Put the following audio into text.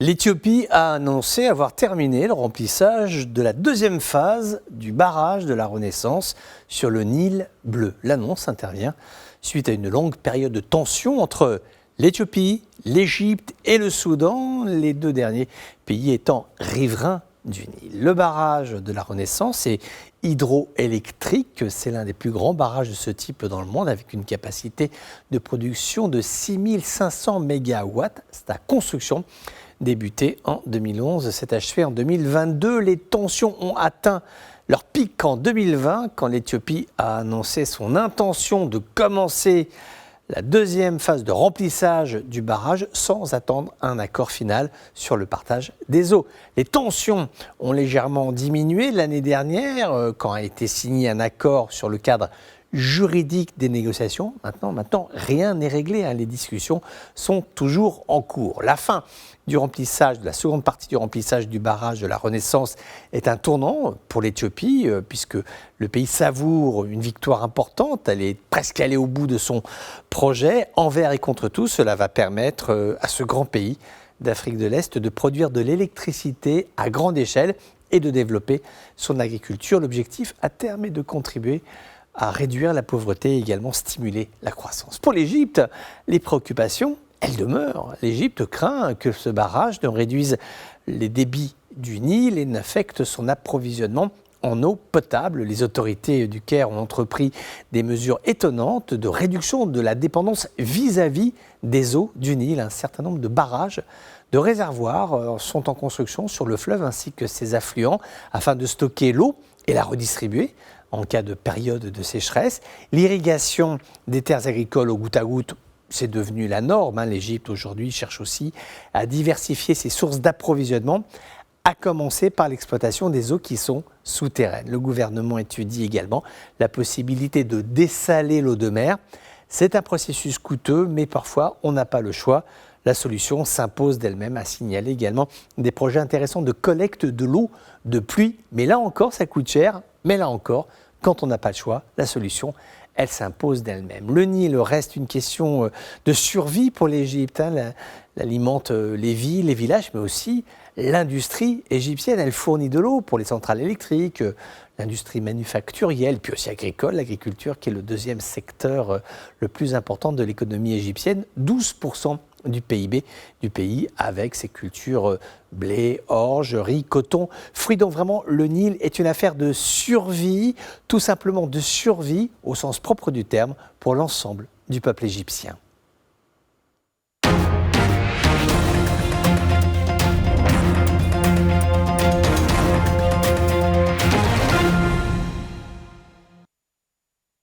L'Éthiopie a annoncé avoir terminé le remplissage de la deuxième phase du barrage de la Renaissance sur le Nil bleu. L'annonce intervient suite à une longue période de tension entre l'Éthiopie, l'Égypte et le Soudan, les deux derniers pays étant riverains du Nil. Le barrage de la Renaissance est hydroélectrique, c'est l'un des plus grands barrages de ce type dans le monde avec une capacité de production de 6500 MW. Sa construction débuté en 2011, s'est achevé en 2022. Les tensions ont atteint leur pic en 2020 quand l'Éthiopie a annoncé son intention de commencer la deuxième phase de remplissage du barrage sans attendre un accord final sur le partage des eaux. Les tensions ont légèrement diminué l'année dernière quand a été signé un accord sur le cadre juridique des négociations. Maintenant, rien n'est réglé. Les discussions sont toujours en cours. La fin du remplissage, de la seconde partie du remplissage du barrage de la Renaissance est un tournant pour l'Éthiopie puisque le pays savoure une victoire importante. Elle est presque allée au bout de son projet. Envers et contre tout, cela va permettre à ce grand pays d'Afrique de l'Est de produire de l'électricité à grande échelle et de développer son agriculture. L'objectif à terme est de contribuer à réduire la pauvreté et également stimuler la croissance. Pour l'Égypte, les préoccupations, elles demeurent. L'Égypte craint que ce barrage ne réduise les débits du Nil et n'affecte son approvisionnement en eau potable. Les autorités du Caire ont entrepris des mesures étonnantes de réduction de la dépendance vis-à-vis des eaux du Nil. Un certain nombre de barrages, de réservoirs sont en construction sur le fleuve ainsi que ses affluents afin de stocker l'eau et la redistribuer en cas de période de sécheresse. L'irrigation des terres agricoles au goutte à goutte, c'est devenu la norme. L'Égypte aujourd'hui cherche aussi à diversifier ses sources d'approvisionnement, à commencer par l'exploitation des eaux qui sont souterraines. Le gouvernement étudie également la possibilité de dessaler l'eau de mer. C'est un processus coûteux, mais parfois on n'a pas le choix. La solution s'impose d'elle-même, a signalé également des projets intéressants de collecte de l'eau de pluie. Mais là encore, ça coûte cher. Mais là encore, quand on n'a pas le choix, la solution, elle s'impose d'elle-même. Le Nil reste une question de survie pour l'Égypte. Elle alimente les villes, les villages, mais aussi l'industrie égyptienne. Elle fournit de l'eau pour les centrales électriques, l'industrie manufacturière, puis aussi agricole, l'agriculture qui est le deuxième secteur le plus important de l'économie égyptienne, 12% du PIB du pays avec ses cultures blé, orge, riz, coton, fruits. Donc vraiment, le Nil est une affaire de survie, tout simplement de survie au sens propre du terme pour l'ensemble du peuple égyptien.